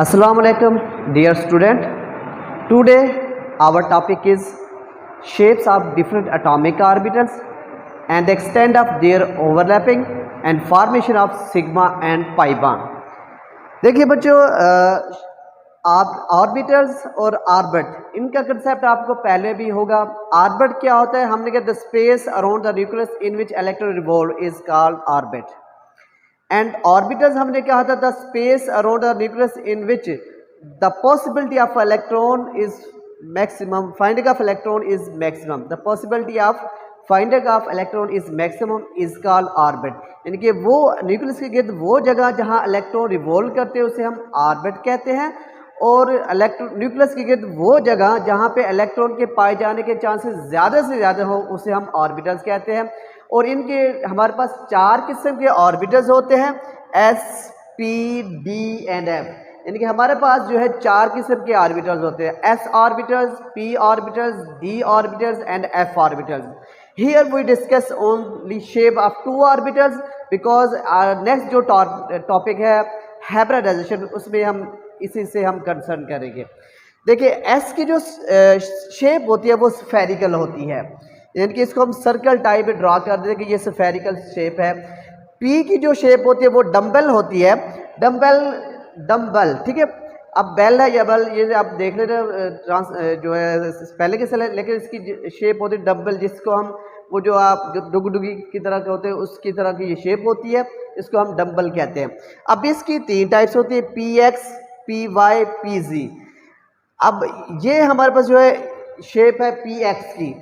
Assalamu alaikum, dear student. Today our topic is shapes of different atomic orbitals and the extent of their overlapping and formation of sigma and pi bond. देखिए बच्चों, आप orbitals और orbit इनका concept आपको पहले भी होगा. Orbit क्या होता है? हमने कहा the space around the nucleus in which electron revolve is called orbit. And orbitals हमने कहा था the space around the nucleus in which the possibility of electron is maximum, finding of electron is maximum, the possibility of finding of electron is maximum is called orbit. यानी कि वो nucleus के गिर्द वो जगह जहां इलेक्ट्रॉन रिवॉल्व करते हैं उसे हम ऑर्बिट कहते हैं, और न्यूक्लियस के गिर्द वो जगह जहां पे इलेक्ट्रॉन के पाए जाने के चांसेस ज़्यादा से ज़्यादा हो उसे हम ऑर्बिटल्स कहते हैं. और इनके हमारे पास चार किस्म के ऑर्बिटल्स होते हैं, S, P, D and F. यानी कि हमारे पास जो है चार किस्म के ऑर्बिटल्स होते हैं, S orbitals, P orbitals, D orbitals and F orbitals. Here we discuss only shape of two orbitals because next जो टॉपिक है हाइब्रिडाइजेशन, उसमें हम इसी से हम कंसर्न करेंगे. देखिए एस की जो शेप होती है वो स्फेरिकल होती है, यानी कि इसको हम सर्कल टाइप में ड्रा कर देते हैं कि ये स्फेरिकल शेप है. पी की जो शेप होती है वो डम्बल होती है, डम्बल ठीक है. अब बेल है या बल, ये आप देख लेते हैं जो है पहले के से, लेकिन इसकी शेप होती है डम्बल, जिसको हम वो जो आप डुगडुगी की तरह के होते हैं उसकी तरह की ये शेप होती है, इसको हम डम्बल कहते हैं. अब इसकी तीन टाइप्स होती है, P X, P Y, P Z. अब ये हमारे पास जो है शेप है पी एक्स की,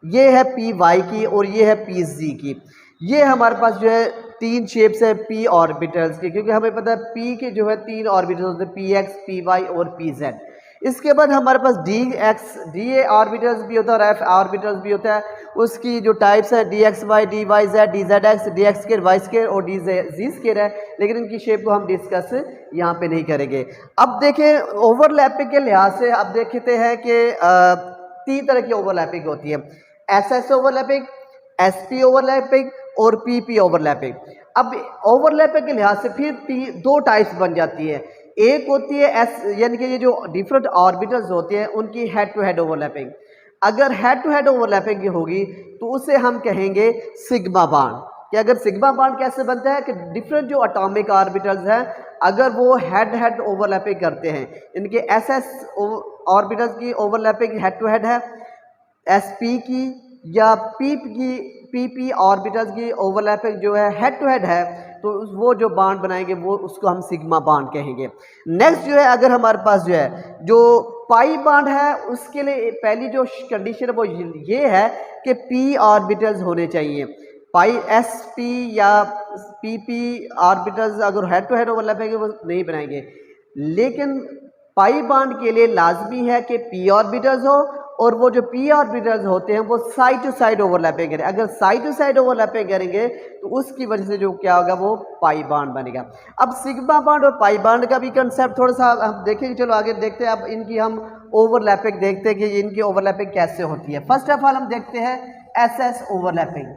ये है पी वाई की और ये है पी जी की. ये हमारे पास जो है तीन शेप्स है पी ऑर्बिटल्स की, क्योंकि हमें पता है पी के जो है तीन ऑर्बिटल्स होते हैं, पी एक्स, पी वाई और पी जेड. इसके बाद हमारे पास डी एक्स, डी ऑर्बिटल्स भी होता है और एफ ऑर्बिटल्स भी होता है. उसकी जो टाइप्स है D X Y, D Y Z, D Z X, D X square, Y square और डी जी स्केयर है, लेकिन इनकी शेप को हम डिस्कस यहाँ पे नहीं करेंगे. अब देखें ओवरलैपिंग के लिहाज से अब देखते हैं कि तीन तरह की ओवरलैपिंग होती है, S S overlapping, S P overlapping और पी पी ओवरलैपिंग. अब ओवरलैपिंग के लिहाज से फिर दो टाइप्स बन जाती है. एक होती है एस, यानी कि ये जो डिफरेंट ऑर्बिटल्स होते हैं उनकी हेड टू हेड ओवरलैपिंग. अगर हेड टू हेड ओवरलैपिंग की होगी तो उसे हम कहेंगे सिग्मा बॉन्ड. कि अगर सिग्मा बॉन्ड कैसे बनता है कि डिफरेंट जो एटॉमिक ऑर्बिटल्स हैं अगर वो हेड हेड ओवरलैपिंग करते हैं, इनके एस एस ऑर्बिटल्स की ओवरलैपिंग हेड टू हेड है, एस पी की या पी पी ऑर्बिटल्स की ओवरलैपिंग जो है हेड टू हेड है, तो वो जो बॉन्ड बनाएंगे वो उसको हम सिग्मा बॉन्ड कहेंगे. नेक्स्ट जो है अगर हमारे पास जो है जो पाई बॉन्ड है, उसके लिए पहली जो कंडीशन है वो ये है कि पी ऑर्बिटल्स होने चाहिए. पाई एस पी या पी पी ऑर्बिटल्स अगर हेड टू हेड ओवरलैपिंग वो नहीं बनाएंगे, लेकिन पाई बॉन्ड के लिए लाजमी है कि पी ऑर्बिटल्स हो और वो जो पी ऑर्बिटल्स होते हैं वो साइड टू साइड ओवरलैपिंग करें. अगर साइड टू साइड ओवरलैपिंग करेंगे तो उसकी वजह से जो क्या होगा वो पाई बॉन्ड बनेगा. अब सिग्मा बॉन्ड और पाई बॉन्ड का भी कंसेप्ट थोड़ा सा हम देखेंगे. चलो आगे देखते हैं. अब इनकी हम ओवरलैपिंग देखते हैं कि इनकी ओवरलैपिंग कैसे होती है. फर्स्ट ऑफ ऑल हम देखते हैं S S overlapping.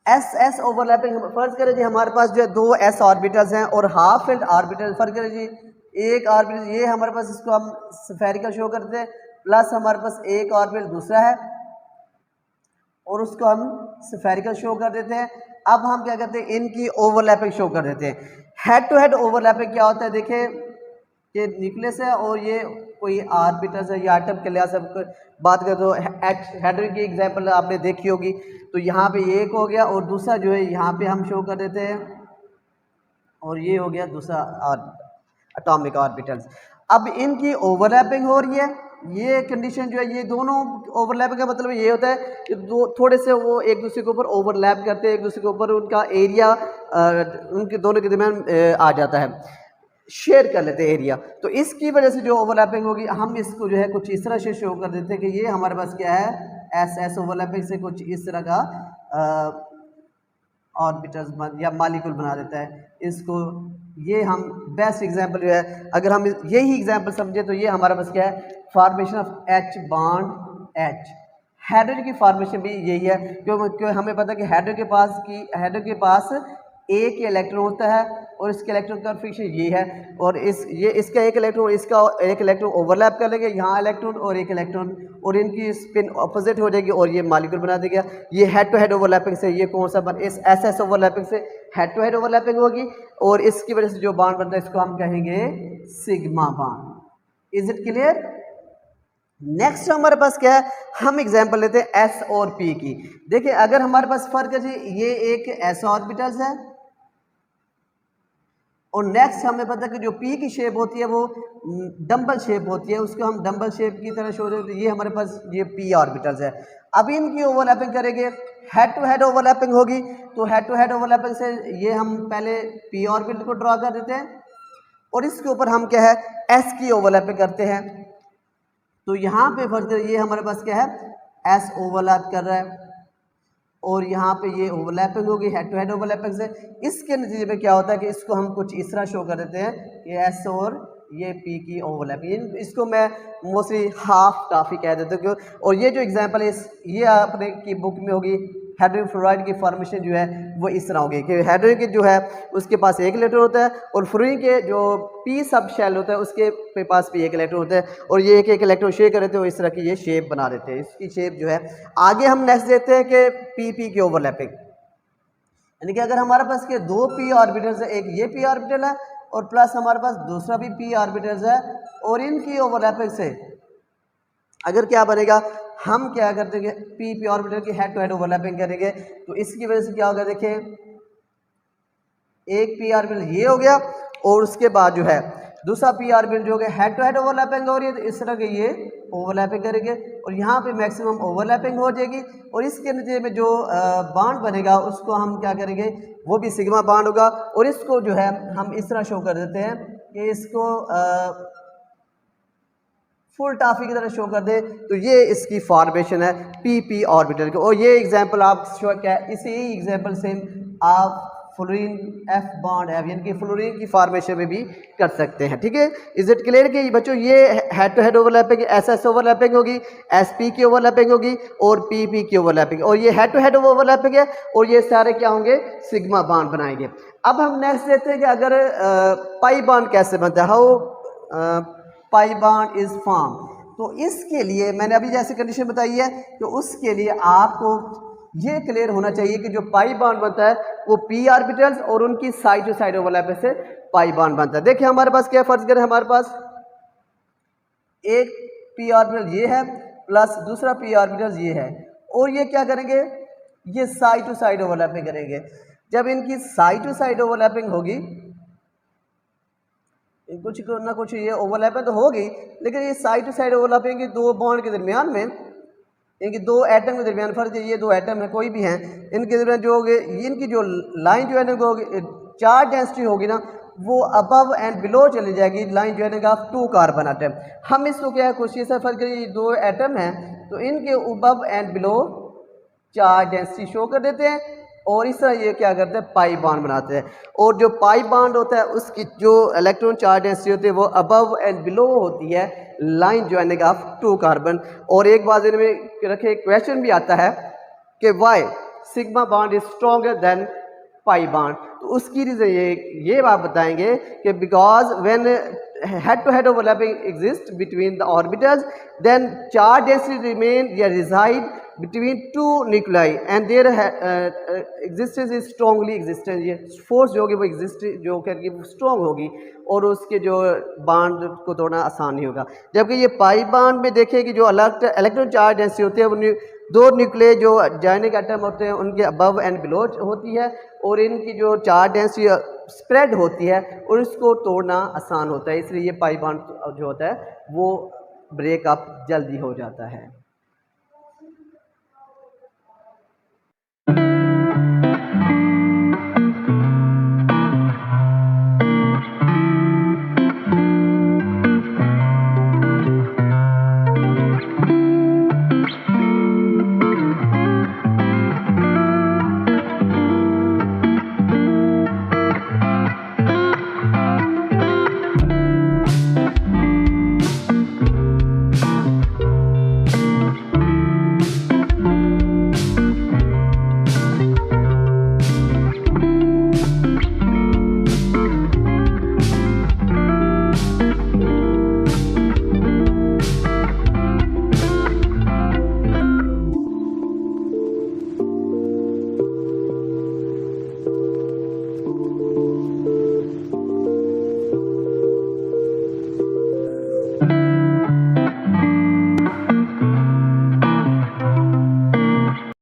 S S overlapping फर्ज करें जी हमारे पास जो है दो एस ऑर्बिटल्स हैं और हाफ फील्ड ऑर्बिटल. फर्ज करें जी एक ऑर्बिटल ये हमारे पास, इसको हम स्फेरिकल शो करते हैं, प्लस हमारे पास एक ऑर्बिटल दूसरा है और उसको हम स्फेरिकल शो कर देते हैं. अब हम क्या करते हैं इनकी ओवरलैपिंग शो कर देते हैं. हेड टू हेड ओवरलैपिंग क्या होता है? देखिए ये न्यूक्लियस है और ये कोई ऑर्बिटल्स है या आइटम के लिहाज से बात करें तो हेड की एग्जांपल आपने देखी होगी. तो यहाँ पे एक हो गया और दूसरा जो है यहाँ पे हम शो कर देते हैं और ये हो गया दूसरा एटॉमिक ऑर्बिटल्स. अब इनकी ओवरलैपिंग हो रही है. ये कंडीशन जो है ये दोनों ओवरलैपिंग का मतलब ये होता है कि दो थोड़े से वो एक दूसरे के ऊपर ओवरलैप करते हैं, एक दूसरे के ऊपर उनका एरिया उनके दोनों के दरमियान आ जाता है, शेयर कर लेते हैं एरिया. तो इसकी वजह से जो ओवरलैपिंग होगी हम इसको जो है कुछ इस तरह से शो कर देते हैं कि ये हमारे पास क्या है एस एस ओवरलैपिंग से कुछ इस तरह का ऑर्बिटल्स या मॉलिक्यूल बना देता है इसको. ये हम बेस्ट एग्जांपल जो है अगर हम यही एग्जांपल समझे तो ये हमारे पास क्या है formation of H bond H. Hydrogen की फॉर्मेशन भी यही है, क्योंकि हमें पता है कि हाइड्रोजन के पास एक इलेक्ट्रॉन होता है और इसके इलेक्ट्रॉन कॉन्फिगरेशन ये है, और इसका एक इलेक्ट्रॉन इसका एक इलेक्ट्रॉन ओवरलैप कर लेंगे, यहाँ इलेक्ट्रॉन और एक इलेक्ट्रॉन, और इनकी स्पिन अपोजिट हो जाएगी और ये मॉलिक्यूल बना देगा। ये हेड टू हेड ओवरलैपिंग से ये कौन सा इस एस ओवरलैपिंग से हेड टू हेड ओवरलैपिंग होगी, और इसकी वजह से जो बॉन्ड बनता है इसको हम कहेंगे sigma bond. Is it clear? Next हमारे पास क्या है, हम एग्जांपल लेते हैं एस और पी की। देखिए अगर हमारे पास फर्क है, ये एक एस ऑर्बिटल्स है और नेक्स्ट हमें पता है कि जो पी की शेप होती है वो डंबल शेप होती है, उसको हम डंबल शेप की तरह शो देते हैं। ये हमारे पास ये पी ऑर्बिटल्स है। अब इनकी ओवरलैपिंग करेंगे, हेड टू हेड ओवरलैपिंग होगी, तो हेड टू हेड ओवरलैपिंग से ये हम पहले पी ऑर्बिटल को ड्रॉ कर देते हैं और इसके ऊपर हम क्या है एस की ओवरलैपिंग करते हैं। तो यहाँ पे फर्स्ट ये हमारे पास क्या है एस ओवरलैप कर रहा है और यहाँ पे ये ओवरलैपिंग होगी हेड टू हेड ओवरलैपिंग से। इसके नतीजे में क्या होता है कि इसको हम कुछ इस तरह शो कर देते हैं कि एस और ये पी की ओवरलैपिंग, इसको मैं मोस्टली हाफ काफ़ी कह देता हूँ। और ये जो एग्जांपल है ये आपने की बुक में होगी, हाइड्रोजन फ्लोराइड की फॉर्मेशन जो है वो इस तरह होगी कि हाइड्रोजन के जो है उसके पास एक इलेक्ट्रॉन होता है और फ्लोरीन के जो पी सब शेल होता है उसके पास भी एक इलेक्ट्रॉन होता है और ये एक इलेक्ट्रॉन शेयर कर देते हैं, इस तरह की ये शेप बना देते हैं। इसकी शेप जो है आगे हम नेक्स्ट देते हैं कि पी की ओवरलैपिंग, यानी कि अगर हमारे पास के दो पी ऑर्बिटल्स है, एक ये पी ऑर्बिटल है और प्लस हमारे पास दूसरा भी पी ऑर्बिटल्स है, और इनकी ओवरलैपिंग से अगर क्या बनेगा, हम क्या कर देंगे पी ऑर्बिटल की हेड टू हेड ओवरलैपिंग करेंगे, तो इसकी वजह से क्या होगा, देखिए एक पी ऑर्बिटल ये हो गया और उसके बाद जो है दूसरा पी ऑर्बिटल जो है हेड टू हेड ओवरलैपिंग हो रही है, तो इस तरह के ये ओवरलैपिंग करेंगे और यहाँ पे मैक्सिमम ओवरलैपिंग हो जाएगी और इसके नतीजे में जो बॉन्ड बनेगा उसको हम क्या करेंगे, वो भी सिग्मा बॉन्ड होगा। और इसको जो है हम इस तरह शो कर देते हैं कि इसको फुल टाफी की तरह शो कर दे, तो ये इसकी फॉर्मेशन है पी ऑर्बिटल की। और ये एग्जांपल आप शो क्या है, इसी एग्जांपल से आप फ्लोरीन एफ बॉन्ड है यानी कि फ्लोरीन की फॉर्मेशन में भी कर सकते हैं। ठीक है, इज इट क्लियर कि बच्चों ये head to head overlapping S overlapping होगी, एस पी की ओवरलैपिंग होगी और पी की ओवरलैपिंग, और ये हेड टू हेड ओवरलैपिंग है और ये सारे क्या होंगे सिग्मा बॉन्ड बनाएंगे। अब हम नेक्स्ट देखते हैं कि अगर पाई बॉन्ड कैसे बनता है, how pi bond is form. तो इसके लिए मैंने अभी जैसे कंडीशन बताई है, तो उसके लिए आपको ये क्लियर होना चाहिए कि जो पाई बॉन्ड बनता है वो पी ऑर्बिटल्स और उनकी साइड टू साइड ओवरलैप से पाई बॉन्ड बनता है। देखिए हमारे पास क्या फर्ज करें, हमारे पास एक पी ऑर्बिटल ये है प्लस दूसरा पी ऑर्बिटल ये है और ये क्या करेंगे, ये साइड टू साइड ओवरलैपिंग करेंगे। जब इनकी साइड टू साइड ओवरलैपिंग होगी, कुछ ना कुछ ये ओवरलैपिंग तो होगी, लेकिन ये साइड टू साइड ओवरलैपिंग दो बॉन्ड के दरमियान में, इनकी दो एटम के दरमियान फर्क है, ये दो एटम है कोई भी हैं, इनके दरमियान जो होगी इनकी जो लाइन जो है ना होगी चार्ज डेंसिटी होगी ना वो अबव एंड बिलो चली जाएगी, लाइन जो है ना ऑफ 2 कार्बन एटम। हम इसको क्या है कुछ ऐसा फर्क करिए, दो एटम हैं तो इनके above and below charge density show कर देते हैं और इस तरह ये क्या करते हैं पाई बॉन्ड बनाते हैं। और जो पाई बॉन्ड होता है उसकी जो इलेक्ट्रॉन चार्ज डेंसिटी होती है वो अबव एंड बिलो होती है लाइन ज्वाइनिंग ऑफ 2 कार्बन। और एक बात इनमें रखे क्वेश्चन भी आता है कि why sigma bond is stronger than pi bond, तो उसकी रीज़न ये बात बताएंगे कि because when head to head overlapping exists between the orbitals, then charge density remain या reside between two nuclei and their existence is strongly existent। ये force जो होगी वो exist जो करके strong होगी और उसके जो बॉन्ड को तोड़ना आसान नहीं होगा। जबकि ये पाई बॉन्ड में देखिए कि जो अलग इलेक्ट्रॉन चार्ज डेंसिटी होती है वो दो न्यूक्लियर जो जॉइनिंग एटम होते हैं उनके अबव एंड बिलो होती है और इनकी जो चार्ज डेंसिटी स्प्रेड होती है और इसको तोड़ना आसान होता है, इसलिए ये पाई बॉन्ड जो होता है वो ब्रेकअप जल्दी हो जाता है।